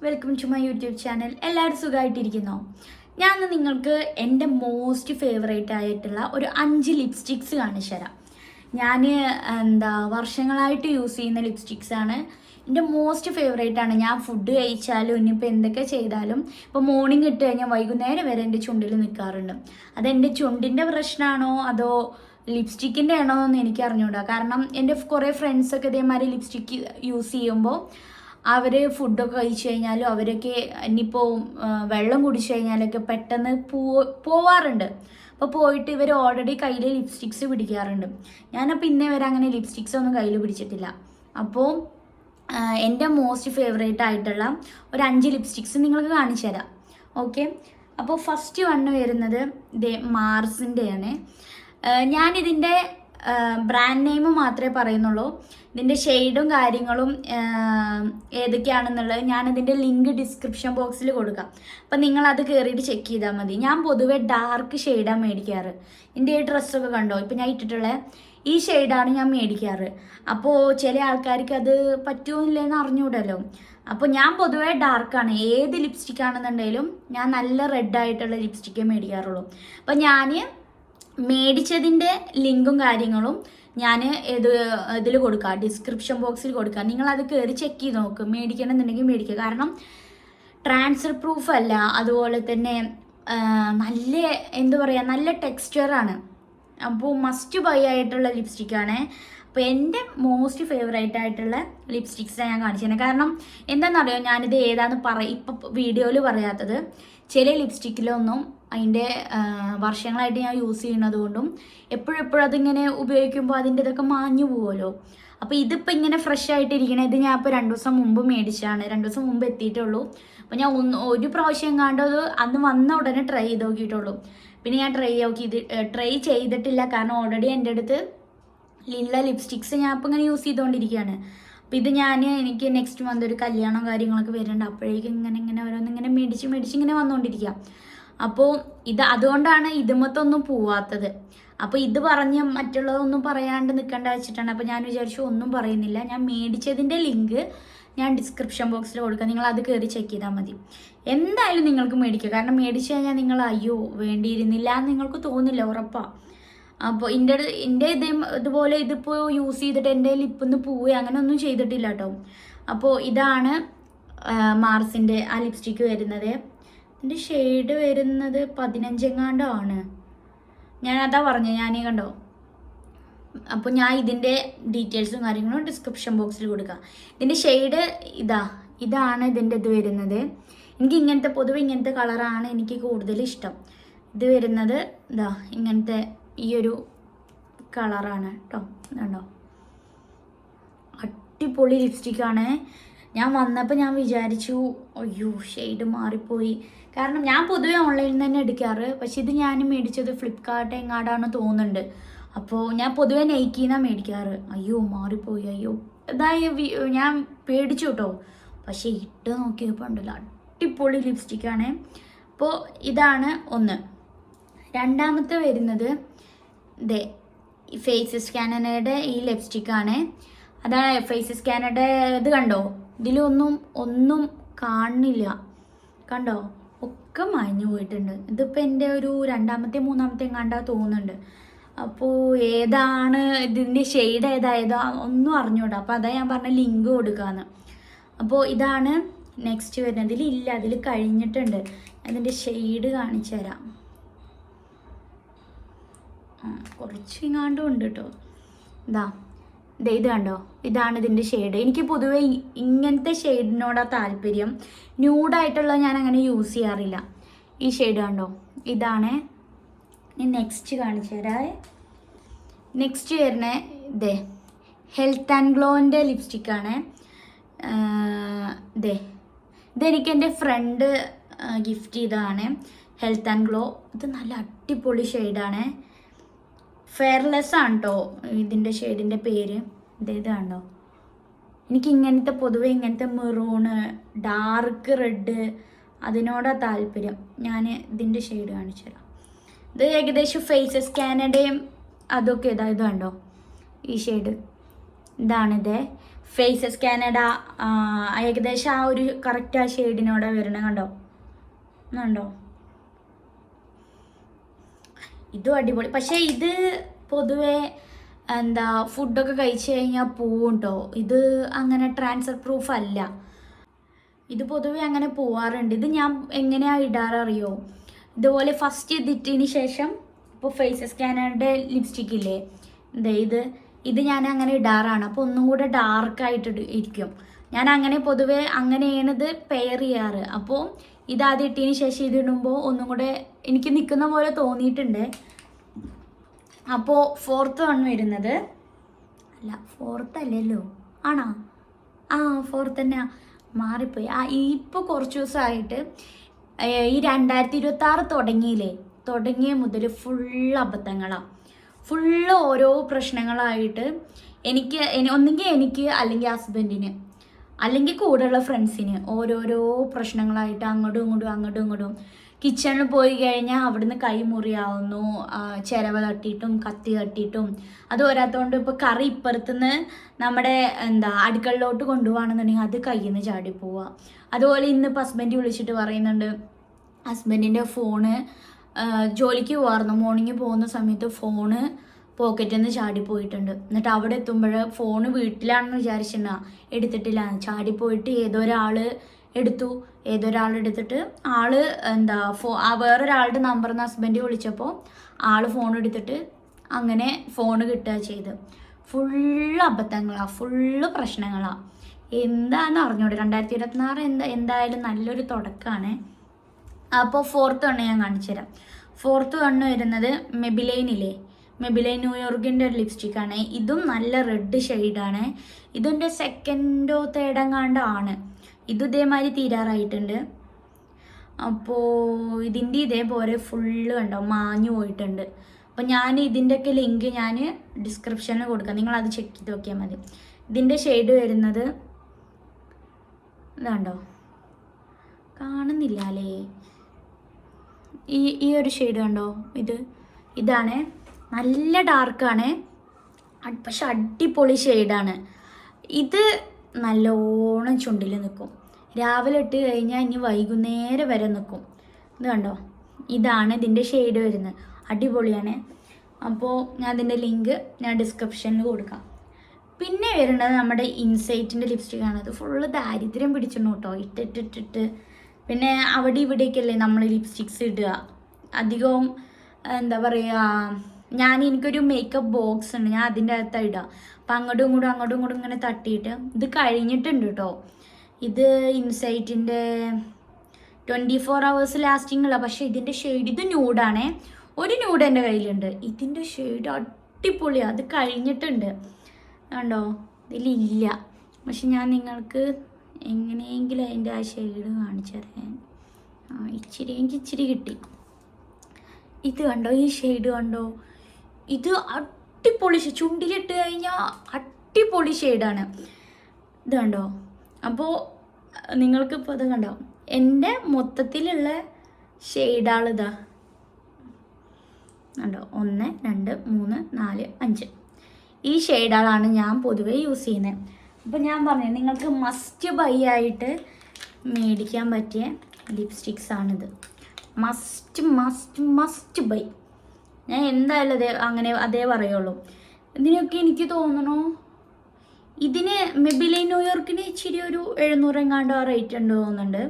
Welcome to my YouTube channel. എല്ലാവരും സുഖമായിട്ടിരിക്കുന്നോ? ഞാൻ നിങ്ങൾക്ക് എൻ്റെ മോസ്റ്റ് ഫേവറേറ്റ് ആയിട്ടുള്ള ഒരു 5 ലിപ്സ്റ്റിക്സ് കാണിച്ചു തരാം. ഞാൻ വർഷങ്ങളായിട്ട് യൂസ് ചെയ്യുന്ന ലിപ്സ്റ്റിക്സാണ്. എൻ്റെ മോസ്റ്റ് ഫേവറേറ്റ് ആണ്. ഞാൻ ഫുഡ് കഴിച്ചാലും ഇനിയിപ്പോൾ എന്തൊക്കെ ചെയ്താലും ഇപ്പോൾ മോർണിംഗ് ഇട്ട് കഴിഞ്ഞാൽ വൈകുന്നേരം വരെ എൻ്റെ ചുണ്ടിൽ നിൽക്കാറുണ്ട്. അതെൻ്റെ ചുണ്ടിൻ്റെ പ്രശ്നമാണോ അതോ ലിപ്സ്റ്റിക്കിൻ്റെ ആണോ എന്ന് എനിക്ക് അറിഞ്ഞൂടാ. കാരണം എൻ്റെ കുറേ ഫ്രണ്ട്സൊക്കെ ഇതേമാതിരി ലിപ്സ്റ്റിക്ക് യൂസ് ചെയ്യുമ്പോൾ അവർ ഫുഡൊക്കെ കഴിച്ചു കഴിഞ്ഞാലും അവരൊക്കെ ഇനിയിപ്പോൾ വെള്ളം കുടിച്ചു കഴിഞ്ഞാലൊക്കെ പെട്ടെന്ന് പോവാറുണ്ട്. അപ്പോൾ പോയിട്ട് ഇവർ ഓൾറെഡി കയ്യിൽ ലിപ്സ്റ്റിക്സ് പിടിക്കാറുണ്ട്. ഞാനപ്പോൾ ഇന്നേ വരെ അങ്ങനെ ലിപ്സ്റ്റിക്സ് ഒന്നും കയ്യിൽ പിടിച്ചിട്ടില്ല. അപ്പോൾ എൻ്റെ മോസ്റ്റ് ഫേവറേറ്റ് ആയിട്ടുള്ള ഒരു 5 ലിപ്സ്റ്റിക്സ് നിങ്ങൾക്ക് കാണിച്ചു തരാം. ഓക്കെ, അപ്പോൾ ഫസ്റ്റ് വണ്ണ് വരുന്നത് മാർസിൻ്റെയാണ്. ഞാനിതിൻ്റെ ബ്രാൻഡ് നെയിം മാത്രമേ പറയുന്നുള്ളൂ. ഇതിൻ്റെ ഷെയ്ഡും കാര്യങ്ങളും ഏതൊക്കെയാണെന്നുള്ളത് ഞാനിതിൻ്റെ ലിങ്ക് ഡിസ്ക്രിപ്ഷൻ ബോക്സിൽ കൊടുക്കാം. അപ്പം നിങ്ങളത് കയറിയിട്ട് ചെക്ക് ചെയ്താൽ മതി. ഞാൻ പൊതുവെ ഡാർക്ക് ഷെയ്ഡാണ് മേടിക്കാറ്. എൻ്റെ ഈ ഡ്രസ്സൊക്കെ കണ്ടോ, ഇപ്പം ഞാൻ ഇട്ടിട്ടുള്ള ഈ ഷെയ്ഡാണ് ഞാൻ മേടിക്കാറ്. അപ്പോൾ ചില ആൾക്കാർക്ക് അത് പറ്റുമില്ലെന്ന് അറിഞ്ഞൂടല്ലോ. അപ്പോൾ ഞാൻ പൊതുവെ ഡാർക്കാണ്. ഏത് ലിപ്സ്റ്റിക് ആണെന്നുണ്ടെങ്കിലും ഞാൻ നല്ല റെഡായിട്ടുള്ള ലിപ്സ്റ്റിക്കേ മേടിക്കാറുള്ളൂ. അപ്പം ഞാൻ മേടിച്ചതിൻ്റെ ലിങ്കും കാര്യങ്ങളും ഞാൻ ഇതിൽ കൊടുക്കാം, ഡിസ്ക്രിപ്ഷൻ ബോക്സിൽ കൊടുക്കാം. നിങ്ങളത് കയറി ചെക്ക് ചെയ്ത് നോക്ക്. മേടിക്കണമെന്നുണ്ടെങ്കിൽ മേടിക്കുക. കാരണം ട്രാൻസ്ഫർ പ്രൂഫ് അല്ല, അതുപോലെ തന്നെ നല്ല എന്താ പറയുക, നല്ല ടെക്സ്ചറാണ്. അപ്പോൾ മസ്റ്റ് ബൈ ആയിട്ടുള്ള ലിപ്സ്റ്റിക്കാണ്. അപ്പോൾ എൻ്റെ മോസ്റ്റ് ഫേവറേറ്റ് ആയിട്ടുള്ള ലിപ്സ്റ്റിക്സാണ് ഞാൻ കാണിച്ചത്. കാരണം എന്താണെന്നറിയോ, ഞാനിത് ഏതാണെന്ന് ഇപ്പം വീഡിയോയിൽ പറയാത്തത്, ചില ലിപ്സ്റ്റിക്കിലൊന്നും അതിൻ്റെ വർഷങ്ങളായിട്ട് ഞാൻ യൂസ് ചെയ്യുന്നത് കൊണ്ടും എപ്പോഴും അതിങ്ങനെ ഉപയോഗിക്കുമ്പോൾ അതിൻ്റെ ഇതൊക്കെ മാഞ്ഞു പോകുമല്ലോ. അപ്പോൾ ഇതിപ്പോൾ ഇങ്ങനെ ഫ്രഷ് ആയിട്ടിരിക്കണേ. ഇത് ഞാൻ ഇപ്പോൾ 2 ദിവസം മുമ്പ് മേടിച്ചാണ്. 2 ദിവസം മുമ്പ് എത്തിയിട്ടുള്ളൂ. അപ്പോൾ ഞാൻ ഒരു പ്രാവശ്യം കണ്ടത് അന്ന് വന്ന ഉടനെ ട്രൈ ചെയ്ത് നോക്കിയിട്ടുള്ളൂ. പിന്നെ ഞാൻ ട്രൈ ചെയ്തിട്ടില്ല. കാരണം ഓൾറെഡി എൻ്റെ അടുത്ത് ഉള്ള ലിപ്സ്റ്റിക്സ് ഞാൻ ഇപ്പോൾ ഇങ്ങനെ യൂസ് ചെയ്തുകൊണ്ടിരിക്കുകയാണ്. അപ്പോൾ ഇത് എനിക്ക് നെക്സ്റ്റ് മന്ത് ഒരു കല്യാണം കാര്യങ്ങളൊക്കെ വരുന്നുണ്ട്. അപ്പോഴേക്കും ഇങ്ങനെ ഓരോന്നിങ്ങനെ മേടിച്ച് ഇങ്ങനെ വന്നുകൊണ്ടിരിക്കുക. അപ്പോൾ അതുകൊണ്ടാണ് ഇതുമത്തൊന്നും പോവാത്തത്. അപ്പോൾ ഇത് പറഞ്ഞ് മറ്റുള്ളതൊന്നും പറയാണ്ട് നിൽക്കേണ്ട വെച്ചിട്ടാണ്. അപ്പോൾ ഞാൻ വിചാരിച്ചു ഒന്നും പറയുന്നില്ല. ഞാൻ മേടിച്ചതിൻ്റെ ലിങ്ക് ഞാൻ ഡിസ്ക്രിപ്ഷൻ ബോക്സിൽ കൊടുക്കാം. നിങ്ങൾ അത് കയറി ചെക്ക് ചെയ്താൽ മതി. എന്തായാലും നിങ്ങൾക്ക് മേടിക്കുക. കാരണം മേടിച്ചു കഴിഞ്ഞാൽ നിങ്ങൾ അയ്യോ വേണ്ടിയിരുന്നില്ല എന്ന് നിങ്ങൾക്ക് തോന്നില്ല, ഉറപ്പാണ്. അപ്പോൾ ഇതുപോലെ ഇതിപ്പോൾ യൂസ് ചെയ്തിട്ട് എൻ്റെ ലിപ്പിന്ന് പോവുക അങ്ങനെ ഒന്നും ചെയ്തിട്ടില്ല കേട്ടോ. അപ്പോൾ ഇതാണ് മാർസിൻ്റെ ആ ലിപ്സ്റ്റിക്ക് വരുന്നത്. എൻ്റെ ഷെയ്ഡ് വരുന്നത് 15 എങ്ങാണ്ടോ ആണ്. ഞാനതാ പറഞ്ഞു, കണ്ടോ. അപ്പോൾ ഞാൻ ഇതിൻ്റെ ഡീറ്റെയിൽസും കാര്യങ്ങളും ഡിസ്ക്രിപ്ഷൻ ബോക്സിൽ കൊടുക്കാം. ഇതിൻ്റെ ഷെയ്ഡ് ഇതാണ് ഇതിൻ്റെ ഇത് വരുന്നത്. എനിക്ക് പൊതുവെ ഇങ്ങനത്തെ കളറാണ് എനിക്ക് കൂടുതൽ ഇഷ്ടം. ഇത് വരുന്നത് ഇങ്ങനത്തെ ഈ ഒരു കളറാണ് കേട്ടോ. കണ്ടോ, അടിപൊളി ലിപ്സ്റ്റിക്കാണ്. ഞാൻ വന്നപ്പോൾ ഞാൻ വിചാരിച്ചു അയ്യോ ഷെയ്ഡ് മാറിപ്പോയി. കാരണം ഞാൻ പൊതുവെ ഓൺലൈനിൽ നിന്ന് തന്നെ എടുക്കാറ്. പക്ഷെ ഇത് ഞാൻ മേടിച്ചത് ഫ്ലിപ്കാർട്ട് എങ്ങാണ്ടാണ് തോന്നുന്നുണ്ട്. അപ്പോൾ ഞാൻ പൊതുവെ നൈക്കിന്നാണ് മേടിക്കാറ്. അയ്യോ മാറിപ്പോയി, അയ്യോ ഞാൻ പേടിച്ചു കേട്ടോ. പക്ഷെ ഇട്ട് നോക്കിയപ്പോൾ ഉണ്ടല്ലോ അടിപൊളി ലിപ്സ്റ്റിക്കാണ്. അപ്പോൾ ഇതാണ് ഒന്ന്. രണ്ടാമത്തെ വരുന്നത് ഫേസ് സ്കാനറുടെ ഈ ലിപ്സ്റ്റിക്കാണ്. അതാണ് ഫേസ് സ്കാനറുടെ ഇത് കണ്ടോ, ഇതിലൊന്നും കാണുന്നില്ല. കണ്ടോ, ഒക്കെ മാഞ്ഞു പോയിട്ടുണ്ട്. ഇതിപ്പോൾ എൻ്റെ ഒരു 2ാമത്തെ 3ാമത്തെ കണ്ടാ തോന്നുന്നുണ്ട്. അപ്പോൾ ഏതാണ് ഇതിൻ്റെ ഷെയ്ഡ് ഏതായതോ ഒന്നും അറിഞ്ഞൂടാ. അപ്പോൾ അതാ ഞാൻ പറഞ്ഞ ലിങ്ക് കൊടുക്കാമെന്ന്. അപ്പോൾ ഇതാണ് നെക്സ്റ്റ് വരുന്നത്. അതിൽ കഴിഞ്ഞിട്ടുണ്ട്. അതിൻ്റെ ഷെയ്ഡ് കാണിച്ചു തരാം. കുറച്ച് ഇങ്ങാണ്ടും ഉണ്ട് കേട്ടോ. ഇത് കണ്ടോ, ഇതാണ് ഇതിൻ്റെ ഷെയ്ഡ്. എനിക്ക് പൊതുവെ ഇങ്ങനത്തെ ഷെയ്ഡിനോടാ താല്പര്യം. ന്യൂഡായിട്ടുള്ള ഞാൻ അങ്ങനെ യൂസ് ചെയ്യാറില്ല. ഈ ഷെയ്ഡ് കണ്ടോ, ഇതാണ്. നെക്സ്റ്റ് കാണിച്ചു തരാം. നെക്സ്റ്റ് വരുന്നത് ഹെൽത്ത് ആൻഡ് ഗ്ലോൻ്റെ ലിപ്സ്റ്റിക്കാണ്. ഇതെനിക്ക് എൻ്റെ ഫ്രണ്ട് ഗിഫ്റ്റ് ചെയ്തതാണ്. Health and glow. ഇത് നല്ല അടിപൊളി ഷെയ്ഡാണ്. ഫെയർലെസ് ആണ് കേട്ടോ ഇതിൻ്റെ ഷെയ്ഡിൻ്റെ പേര്. ഇത് കണ്ടോ, എനിക്ക് പൊതുവെ ഇങ്ങനത്തെ മെറൂണ് ഡാർക്ക് റെഡ് അതിനോടാ താല്പര്യം. ഞാൻ ഇതിൻ്റെ ഷെയ്ഡ് കാണിച്ചു തരാം. ഇത് ഏകദേശം ഫേസ് സ്കാനറുടെയും അതൊക്കെ ഇത് കണ്ടോ ഈ ഷെയ്ഡ്. ഇതാണിത് ഫേസസ് കാനഡ ഏകദേശം ആ ഒരു കറക്റ്റ് ആ ഷെയ്ഡിനോടെ വരണം. കണ്ടോ ഇതും അടിപൊളി. പക്ഷേ ഇത് പൊതുവെ എന്താ ഫുഡൊക്കെ കഴിച്ചു കഴിഞ്ഞാൽ പോവും കേട്ടോ. ഇത് അങ്ങനെ ട്രാൻസ്ഫർ പ്രൂഫ് അല്ല. ഇത് പൊതുവെ അങ്ങനെ പോവാറുണ്ട്. ഇത് ഞാൻ എങ്ങനെയാണ് ഇടാററിയോ, ഇതുപോലെ ഫസ്റ്റ് ഇതിട്ടതിന് ശേഷം ഇപ്പോൾ ഫേസസ് കാനഡയുടെ ലിപ്സ്റ്റിക് ഇല്ലേ, ഇത് ഞാൻ അങ്ങനെ ഇടാറാണ്. അപ്പോൾ ഒന്നും കൂടെ ഡാർക്കായിട്ട് ഇരിക്കും. ഞാൻ അങ്ങനെ പൊതുവെ അങ്ങനെയാണ് ഇത് പെയർ ചെയ്യാറ്. അപ്പോൾ ഇതാദ്യം ഇട്ടതിന് ശേഷം ഇതിടുമ്പോൾ ഒന്നും കൂടെ എനിക്ക് നിൽക്കുന്ന പോലെ തോന്നിയിട്ടുണ്ട്. അപ്പോൾ 4th വൺ വരുന്നത്, അല്ല 4th അല്ലല്ലോ, ആണോ? 4th തന്നെ മാറിപ്പോയി. ഇപ്പോൾ കുറച്ച് ദിവസമായിട്ട് ഈ 2026 തുടങ്ങിയ മുതൽ ഫുൾ അബദ്ധങ്ങളാണ്. ഫുള്ള് ഓരോ പ്രശ്നങ്ങളായിട്ട് ഒന്നെങ്കിൽ എനിക്ക് അല്ലെങ്കിൽ ഹസ്ബൻഡിന് അല്ലെങ്കിൽ കൂടെയുള്ള ഫ്രണ്ട്സിന് ഓരോരോ പ്രശ്നങ്ങളായിട്ട് അങ്ങോട്ടും ഇങ്ങോട്ടും കിച്ചണിൽ പോയി കഴിഞ്ഞാൽ അവിടുന്ന് കൈ മുറിയാവുന്നു, ചിരവ തട്ടിയിട്ടും കത്തി തട്ടിയിട്ടും. അത് പോരാത്തതുകൊണ്ട് ഇപ്പോൾ കറി ഇപ്പുറത്തുനിന്ന് നമ്മുടെ അടുക്കളയിലോട്ട് കൊണ്ടുപോകണമെന്നുണ്ടെങ്കിൽ അത് കയ്യിൽ നിന്ന് ചാടിപ്പോവുക. അതുപോലെ ഇന്നിപ്പോൾ ഹസ്ബൻഡ് വിളിച്ചിട്ട് പറയുന്നുണ്ട്, ഹസ്ബൻഡിൻ്റെ ഫോണ് ജോലിക്ക് പോകാറുണ്ട്, മോർണിംഗ് പോകുന്ന സമയത്ത് ഫോണ് പോക്കറ്റിൽ നിന്ന് ചാടിപ്പോയിട്ടുണ്ട്. എന്നിട്ട് അവിടെ എത്തുമ്പോൾ ഫോണ് വീട്ടിലാണെന്ന് വിചാരിച്ചിട്ടുണ്ടാ, എടുത്തിട്ടില്ല, ചാടിപ്പോയിട്ട് ഏതൊരാളെടുത്തിട്ട് വേറൊരാളുടെ നമ്പറിന്ന് ഹസ്ബൻഡ് വിളിച്ചപ്പോൾ ഫോൺ എടുത്തിട്ട് അങ്ങനെ ഫോണ് കിട്ടുക ചെയ്ത്. ഫുള്ള് അബദ്ധങ്ങളാണ്, ഫുള്ള് പ്രശ്നങ്ങളാണ്. എന്താണെന്ന് അറിഞ്ഞൂടെ. 2026 എന്തായാലും നല്ലൊരു തുടക്കമാണ്. അപ്പോൾ 4th വൺ ഞാൻ കാണിച്ചു തരാം. 4th വൺ വരുന്നത് മെബിലൈൻ ന്യൂയോർക്കിൻ്റെ ഒരു ലിപ്സ്റ്റിക്കാണ്. ഇതും നല്ല റെഡ് ഷെയ്ഡാണ്. ഇതിൻ്റെ 2nd or 3rd എങ്ങാണ്ടാണ്. ഇത് ഇതേമാതിരി തീരാറായിട്ടുണ്ട്. അപ്പോൾ ഇതിൻ്റെ ഇതേപോലെ ഫുള്ള് മാഞ്ഞു പോയിട്ടുണ്ട്. അപ്പോൾ ഞാൻ ഇതിൻ്റെയൊക്കെ ലിങ്ക് ഞാൻ ഡിസ്ക്രിപ്ഷനിൽ കൊടുക്കാം, നിങ്ങളത് ചെക്ക് ചെയ്ത് നോക്കിയാൽ മതി. ഇതിൻ്റെ ഷെയ്ഡ് വരുന്നത് ഇതാണ്ടോ, കാണുന്നില്ല അല്ലേ? ഈ ഒരു ഷെയ്ഡ് കണ്ടോ, ഇതാണ് നല്ല ഡാർക്കാണ്, പക്ഷെ അടിപൊളി ഷെയ്ഡാണ്. ഇത് നല്ലോണം ചുണ്ടിൽ നിൽക്കും. രാവിലെ ഇട്ട് കഴിഞ്ഞാൽ ഇനി വൈകുന്നേരം വരെ നിൽക്കും. ഇത് കണ്ടോ, ഇതാണ് ഇതിൻ്റെ ഷെയ്ഡ് വരുന്നത്. അടിപൊളിയാണ്. അപ്പോൾ ഞാൻ ഇതിൻ്റെ ലിങ്ക് ഞാൻ ഡിസ്ക്രിപ്ഷനിൽ കൊടുക്കാം. പിന്നെ വരുന്നത് നമ്മുടെ ഇൻസൈറ്റിൻ്റെ ലിപ്സ്റ്റിക്കാണ്. അത് ഫുള്ള് ദാരിദ്ര്യം പിടിച്ചിരുന്നു കേട്ടോ, ഇട്ടിട്ട്. പിന്നെ അവിടെ ഇവിടേക്കല്ലേ നമ്മൾ ലിപ്സ്റ്റിക്സ് ഇടുക അധികവും. എന്താ പറയുക, എനിക്കൊരു മേക്കപ്പ് ബോക്സ് ഉണ്ട്, ഞാൻ അതിൻ്റെ അകത്താണ് ഇടുക. അപ്പം അങ്ങോട്ടും ഇങ്ങോട്ടും ഇങ്ങനെ തട്ടിയിട്ട് ഇത് കഴിഞ്ഞിട്ടുണ്ട് കേട്ടോ. ഇത് ഇൻസൈറ്റിൻ്റെ 24 hours ലാസ്റ്റിംഗ് ഉള്ള. പക്ഷേ ഇതിൻ്റെ ഷെയ്ഡ്, ഇത് ന്യൂഡാണേ, ഒരു ന്യൂഡ് എൻ്റെ കയ്യിലുണ്ട്. ഇതിൻ്റെ ഷെയ്ഡ് അടിപൊളിയാണ്. അത് കഴിഞ്ഞിട്ടുണ്ട് കണ്ടോ, ഇതിലില്ല. പക്ഷെ ഞാൻ നിങ്ങൾക്ക് എങ്ങനെയെങ്കിലും അതിൻ്റെ ആ ഷെയ്ഡ് കാണിച്ചു തരാൻ. ഇച്ചിരി കിട്ടി. ഇത് കണ്ടോ, ഈ ഷെയ്ഡ് കണ്ടോ, ഇത് അടിപൊളി. ചുണ്ടിലിട്ട് കഴിഞ്ഞാൽ അടിപൊളി ഷെയ്ഡാണ്. ഇത് കണ്ടോ. അപ്പോൾ നിങ്ങൾക്കിപ്പോൾ ഇത് കണ്ടോ, എൻ്റെ മൊത്തത്തിലുള്ള ഷെയ്ഡാളിതാ കണ്ടോ, 1 2 3 4 5 ഈ ഷെയ്ഡാളാണ് ഞാൻ പൊതുവേ യൂസ് ചെയ്യുന്നത്. അപ്പോൾ ഞാൻ പറഞ്ഞു നിങ്ങൾക്ക് മസ്റ്റ് ബൈ ആയിട്ട് മേടിക്കാൻ പറ്റിയ ലിപ്സ്റ്റിക്സാണിത്. Must by. ഞാൻ എന്തായാലും അതേ പറയുള്ളൂ. ഇതിനൊക്കെ എനിക്ക് തോന്നണു ഇതിന് മെബിലൈൻ ന്യൂയോർക്കിന് ഇച്ചിരി ഒരു 700 എങ്ങാണ്ടോ റേറ്റ് ഉണ്ട് തോന്നുന്നുണ്ട്.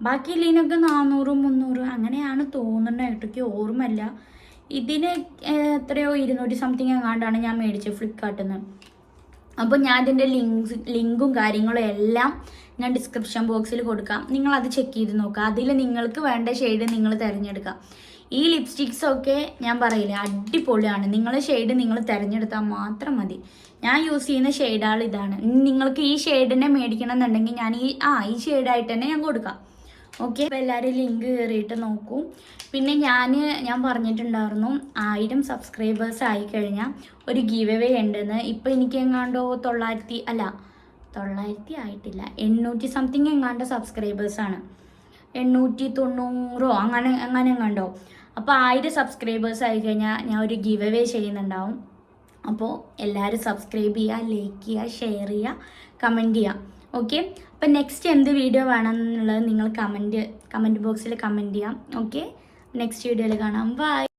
ബാക്കി ഇതിനൊക്കെ 400 300 അങ്ങനെയാണ് തോന്നുന്നത്. എനിക്ക് ഓർമ്മയില്ല. ഇതിന് എത്രയോ 200 സംതിങ് എങ്ങാണ്ടാണ് ഞാൻ മേടിച്ചത് ഫ്ലിപ്കാർട്ടിൽ നിന്ന്. അപ്പോൾ ഞാൻ ഇതിൻ്റെ ലിങ്കും കാര്യങ്ങളും എല്ലാം ഞാൻ ഡിസ്ക്രിപ്ഷൻ ബോക്സിൽ കൊടുക്കാം. നിങ്ങളത് ചെക്ക് ചെയ്ത് നോക്കുക. അതിൽ നിങ്ങൾക്ക് വേണ്ട ഷെയ്ഡ് നിങ്ങൾ തിരഞ്ഞെടുക്കുക. ഈ ലിപ്സ്റ്റിക്സൊക്കെ ഞാൻ പറയില്ലേ അടിപൊളിയാണ്. ഷെയ്ഡ് നിങ്ങൾ തിരഞ്ഞെടുത്താൽ മാത്രം മതി. ഞാൻ യൂസ് ചെയ്യുന്ന ഷെയ്ഡാൾ ഇതാണ്. നിങ്ങൾക്ക് ഈ ഷെയ്ഡിനെ മേടിക്കണം എന്നുണ്ടെങ്കിൽ ഞാൻ ഈ ഷെയ്ഡായിട്ട് തന്നെ ഞാൻ കൊടുക്കാം. ഓക്കെ, അപ്പോൾ എല്ലാവരും ലിങ്ക് കയറിയിട്ട് നോക്കൂ. പിന്നെ ഞാൻ പറഞ്ഞിട്ടുണ്ടായിരുന്നു 1000 സബ്സ്ക്രൈബേഴ്സ് ആയിക്കഴിഞ്ഞാൽ ഒരു ഗീവ് അവേ ഉണ്ടെന്ന്. ഇപ്പോൾ എനിക്ക് എങ്ങാണ്ടോ 900 ആയിട്ടില്ല, 800 സംതിങ് എങ്ങാണ്ടോ സബ്സ്ക്രൈബേഴ്സാണ്. 890 അങ്ങനെ എങ്ങാണ്ടോ. അപ്പോൾ 1000 സബ്സ്ക്രൈബേഴ്സ് ആയിക്കഴിഞ്ഞാൽ ഞാൻ ഒരു ഗീവ് അവേ ചെയ്യുന്നുണ്ടാവും. അപ്പോൾ എല്ലാവരും സബ്സ്ക്രൈബ് ചെയ്യുക, ലൈക്ക് ചെയ്യുക, ഷെയർ ചെയ്യുക, കമൻറ്റ് ചെയ്യുക. ഓക്കെ, അപ്പോൾ നെക്സ്റ്റ് എന്ത് വീഡിയോ വേണമെന്നുള്ളത് നിങ്ങൾ കമൻറ്റ് ബോക്സിൽ കമൻറ്റ് ചെയ്യാം. ഓക്കെ, നെക്സ്റ്റ് വീഡിയോയിൽ കാണാം. ബൈ.